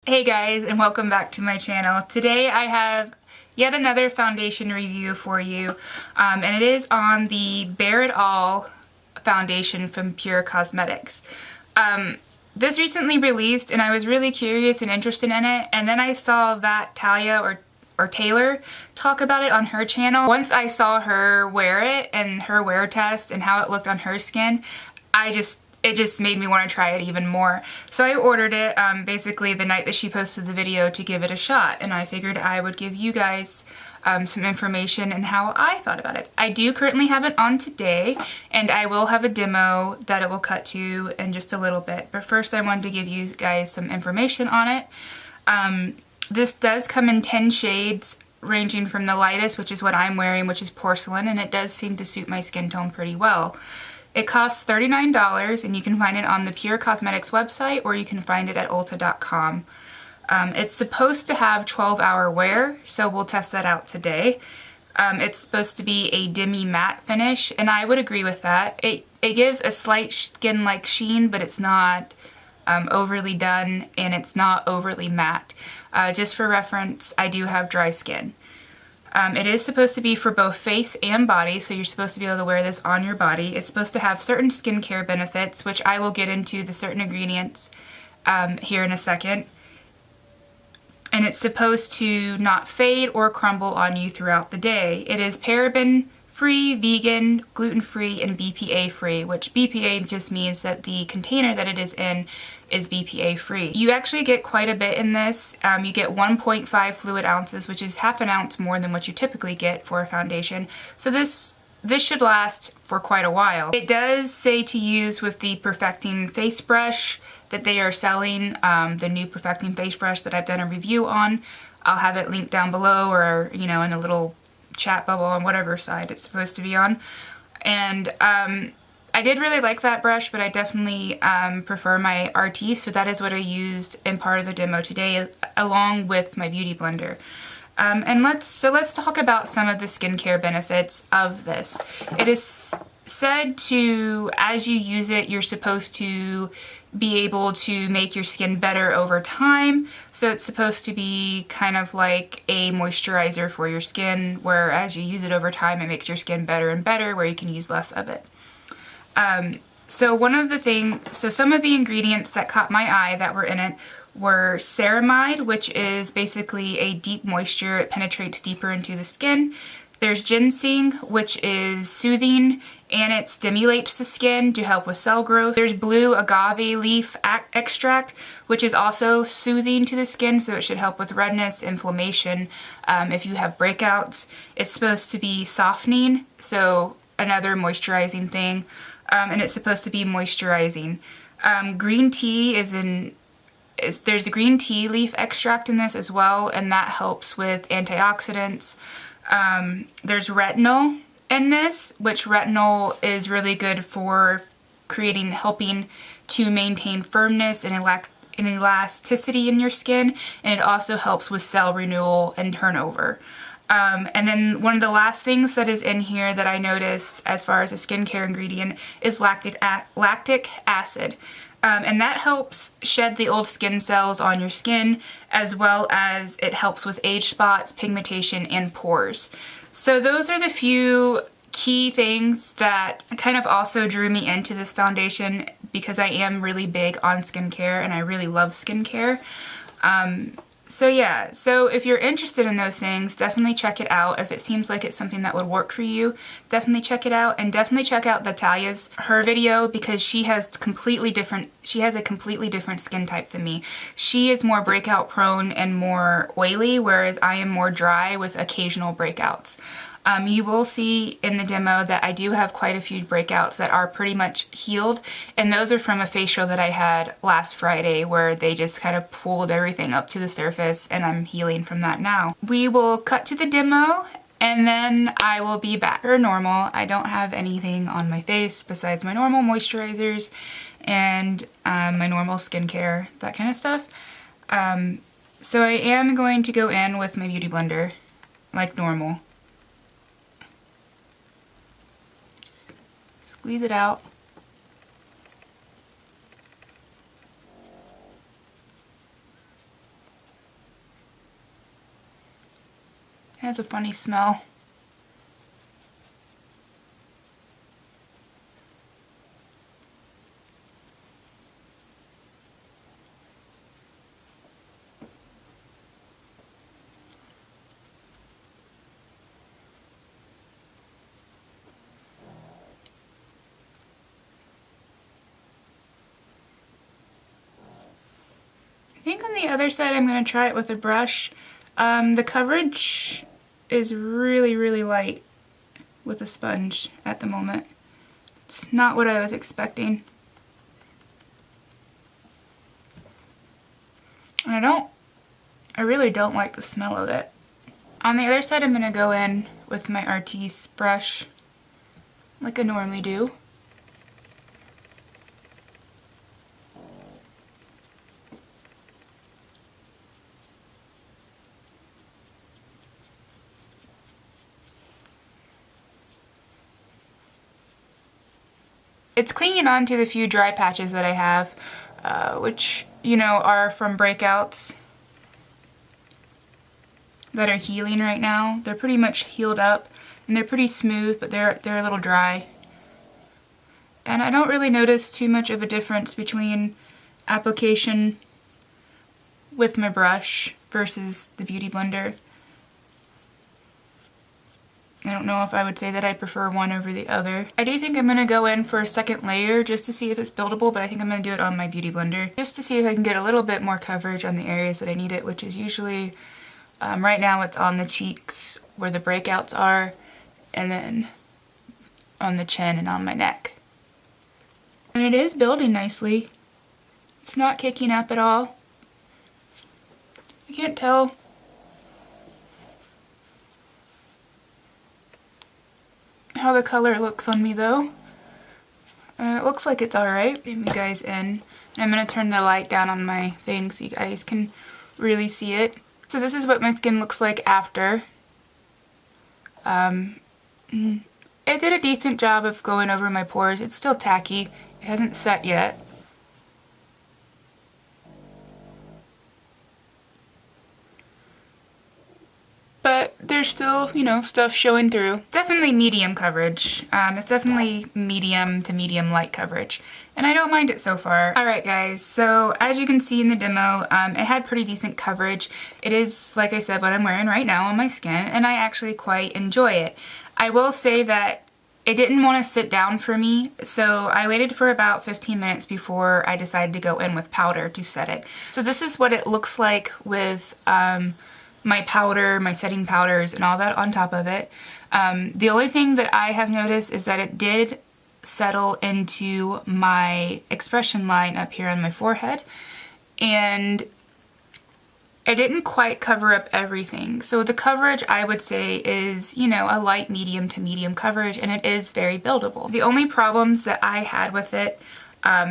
Hey guys, and welcome back to my channel. Today I have yet another foundation review for you, and it is on the Bare It All foundation from PUR Cosmetics. This recently released and I was really curious and interested in it, and then I saw that Talia or Taylor talk about it on her channel. Once I saw her wear it and her wear test and how it looked on her skin, it just made me want to try it even more. So I ordered it basically the night that she posted the video to give it a shot, and I figured I would give you guys some information and how I thought about it. I do currently have it on today, and I will have a demo that it will cut to in just a little bit. But first I wanted to give you guys some information on it. This does come in 10 shades, ranging from the lightest, which is what I'm wearing, which is porcelain, and it does seem to suit my skin tone pretty well. It costs $39, and you can find it on the PUR Cosmetics website, or you can find it at Ulta.com. It's supposed to have 12-hour wear, so we'll test that out today. It's supposed to be a demi-matte finish, and I would agree with that. It gives a slight skin-like sheen, but it's not overly done, and it's not overly matte. Just for reference, I do have dry skin. It is supposed to be for both face and body, so you're supposed to be able to wear this on your body. It's supposed to have certain skincare benefits, which I will get into the certain ingredients here in a second. And it's supposed to not fade or crumble on you throughout the day. It is paraben-free, vegan, gluten-free, and BPA-free, which BPA just means that the container that it is in is BPA free. You actually get quite a bit in this. You get 1.5 fluid ounces, which is half an ounce more than what you typically get for a foundation. So this should last for quite a while. It does say to use with the Perfecting Face Brush that they are selling, the new Perfecting Face Brush that I've done a review on. I'll have it linked down below, or in a little chat bubble on whatever side it's supposed to be on. And I did really like that brush, but I definitely prefer my RT, so that is what I used in part of the demo today, along with my beauty blender. And let's talk about some of the skincare benefits of this. It is said to, as you use it, you're supposed to be able to make your skin better over time. So it's supposed to be kind of like a moisturizer for your skin, where as you use it over time, it makes your skin better and better, where you can use less of it. So some of the ingredients that caught my eye that were in it were ceramide, which is basically a deep moisture. It penetrates deeper into the skin. There's ginseng, which is soothing, and it stimulates the skin to help with cell growth. There's blue agave leaf extract, which is also soothing to the skin, so it should help with redness, inflammation, if you have breakouts. It's supposed to be softening, so another moisturizing thing. And it's supposed to be moisturizing. Green tea there's a green tea leaf extract in this as well, and that helps with antioxidants. There's retinol in this, which retinol is really good for helping to maintain firmness and elasticity in your skin, and it also helps with cell renewal and turnover. And then one of the last things that is in here that I noticed as far as a skincare ingredient is lactic acid. And that helps shed the old skin cells on your skin, as well as it helps with age spots, pigmentation, and pores. So those are the few key things that kind of also drew me into this foundation, because I am really big on skincare and I really love skincare. So if you're interested in those things, definitely check it out. If it seems like it's something that would work for you, definitely check it out, and definitely check out her video, because she has a completely different skin type than me. She is more breakout prone and more oily, whereas I am more dry with occasional breakouts. You will see in the demo that I do have quite a few breakouts that are pretty much healed, and those are from a facial that I had last Friday, where they just kind of pulled everything up to the surface, and I'm healing from that now. We will cut to the demo, and then I will be back. Per normal, I don't have anything on my face besides my normal moisturizers and my normal skincare, that kind of stuff. So I am going to go in with my beauty blender like normal. Squeeze it out. has a funny smell. I think on the other side I'm going to try it with a brush. The coverage is really light with a sponge at the moment. It's not what I was expecting. And I really don't like the smell of it. On the other side I'm going to go in with my Artiste brush like I normally do. It's clinging on to the few dry patches that I have, which, you know, are from breakouts that are healing right now. They're pretty much healed up, and they're pretty smooth, but they're a little dry. And I don't really notice too much of a difference between application with my brush versus the Beauty Blender. I don't know if I would say that I prefer one over the other. I do think I'm going to go in for a second layer just to see if it's buildable, but I think I'm going to do it on my Beauty Blender just to see if I can get a little bit more coverage on the areas that I need it, which is usually, right now it's on the cheeks where the breakouts are, and then on the chin and on my neck. And it is building nicely. It's not kicking up at all. I can't tell how the color looks on me though. It looks like it's alright. Bring you guys in. And I'm going to turn the light down on my thing so you guys can really see it. So this is what my skin looks like after. It did a decent job of going over my pores. It's still tacky. It hasn't set yet. But there's still, you know, stuff showing through. Definitely medium coverage. It's definitely medium to medium light coverage. And I don't mind it so far. Alright guys, so as you can see in the demo, it had pretty decent coverage. It is, like I said, what I'm wearing right now on my skin, and I actually quite enjoy it. I will say that it didn't want to sit down for me, so I waited for about 15 minutes before I decided to go in with powder to set it. So this is what it looks like with my powder, my setting powders, and all that on top of it. The only thing that I have noticed is that it did settle into my expression line up here on my forehead, and it didn't quite cover up everything. So the coverage, I would say, is, you know, a light medium to medium coverage, and it is very buildable. The only problems that I had with it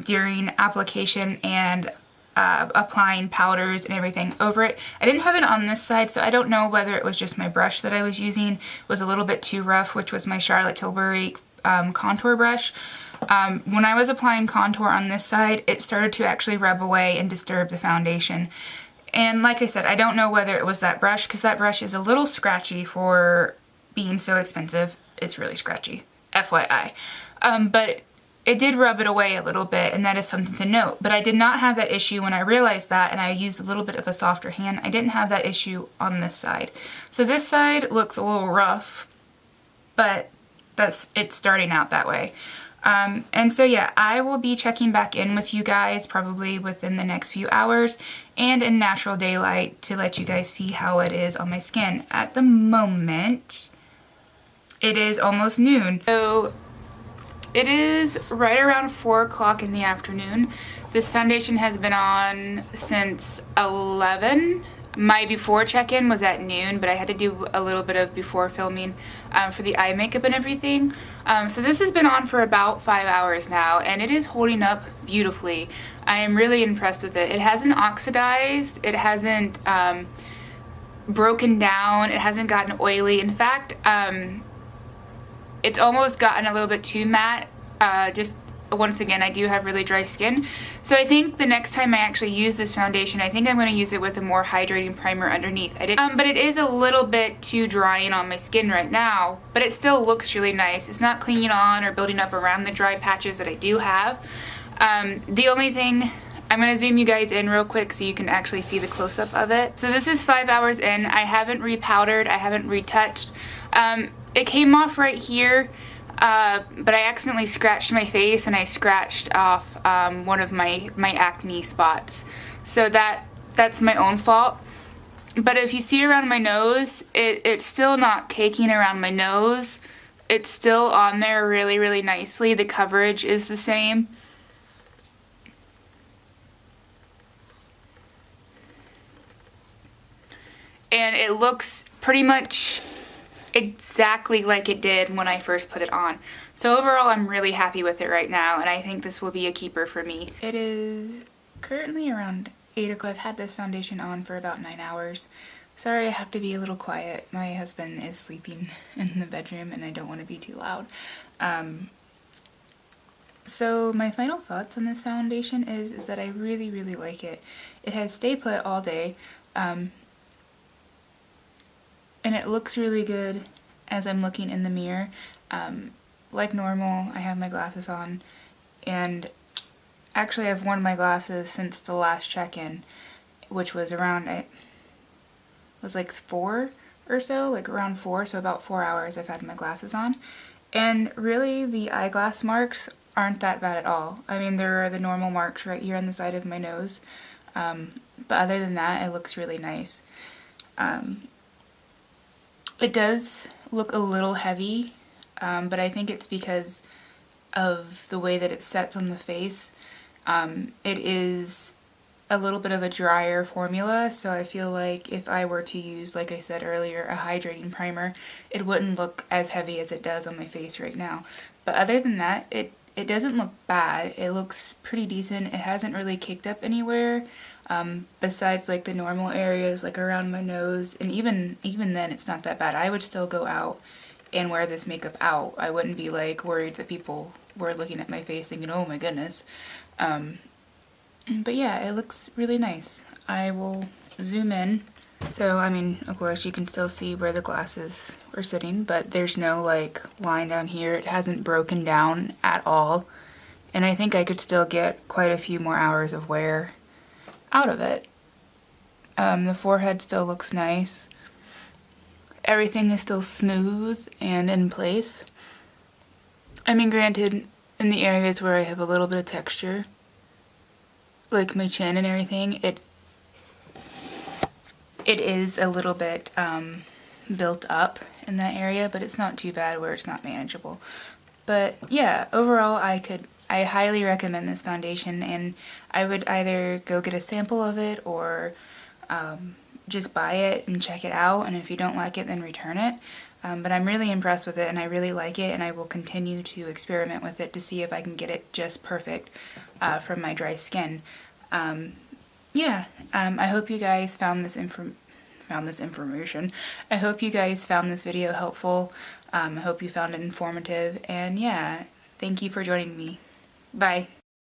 during application and applying powders and everything over it, I didn't have it on this side, so I don't know whether it was just my brush that I was using was a little bit too rough, which was my Charlotte Tilbury contour brush. When I was applying contour on this side, it started to actually rub away and disturb the foundation. And like I said, I don't know whether it was that brush, because that brush is a little scratchy for being so expensive. It's really scratchy, FYI. But it did rub it away a little bit, and that is something to note. But I did not have that issue when I realized that, and I used a little bit of a softer hand. I didn't have that issue on this side. So this side looks a little rough, but it's starting out that way. And so yeah, I will be checking back in with you guys probably within the next few hours and in natural daylight to let you guys see how it is on my skin. At the moment, it is almost noon. So it is right around 4 o'clock in the afternoon. This foundation has been on since 11. My before check-in was at noon, but I had to do a little bit of before filming for the eye makeup and everything. So this has been on for about 5 hours now, and it is holding up beautifully. I am really impressed with it. It hasn't oxidized, it hasn't broken down, it hasn't gotten oily. In fact, it's almost gotten a little bit too matte, just once again, I do have really dry skin. So I think the next time I actually use this foundation, I think I'm going to use it with a more hydrating primer underneath. But it is a little bit too drying on my skin right now, but it still looks really nice. It's not clinging on or building up around the dry patches that I do have. The only thing, I'm going to zoom you guys in real quick so you can actually see the close-up of it. So this is 5 hours in. I haven't repowdered. I haven't retouched. It came off right here, but I accidentally scratched my face and I scratched off one of my acne spots. So that's my own fault. But if you see around my nose, it's still not caking around my nose. It's still on there really, really nicely. The coverage is the same. And it looks pretty much exactly like it did when I first put it on. So overall, I'm really happy with it right now, and I think this will be a keeper for me. It is currently around 8 o'clock. I've had this foundation on for about 9 hours. Sorry, I have to be a little quiet. My husband is sleeping in the bedroom and I don't want to be too loud. So my final thoughts on this foundation is that I really, really like it. It has Stay Put all day. And it looks really good as I'm looking in the mirror. Like normal, I have my glasses on, and actually I've worn my glasses since the last check-in, which was around, it was like 4 or so, like around 4, so about 4 hours I've had my glasses on. And really, the eyeglass marks aren't that bad at all. I mean, there are the normal marks right here on the side of my nose, but other than that, it looks really nice. It does look a little heavy, but I think it's because of the way that it sets on the face. It is a little bit of a drier formula, so I feel like if I were to use, like I said earlier, a hydrating primer, it wouldn't look as heavy as it does on my face right now. But other than that, it doesn't look bad. It looks pretty decent. It hasn't really caked up anywhere. Besides like the normal areas like around my nose, and even then it's not that bad. I would still go out and wear this makeup out. I wouldn't be like worried that people were looking at my face thinking, oh my goodness. But yeah, it looks really nice. I will zoom in. So I mean, of course you can still see where the glasses were sitting, but there's no like line down here. It hasn't broken down at all, and I think I could still get quite a few more hours of wear out of it. The forehead still looks nice. Everything is still smooth and in place. I mean, granted, in the areas where I have a little bit of texture, like my chin and everything, it is a little bit built up in that area, but it's not too bad where it's not manageable. But yeah, overall I highly recommend this foundation, and I would either go get a sample of it or just buy it and check it out, and if you don't like it then return it. But I'm really impressed with it and I really like it, and I will continue to experiment with it to see if I can get it just perfect for my dry skin. Yeah, I hope you guys found this information. I hope you guys found this video helpful. I hope you found it informative, and yeah, thank you for joining me. Bye.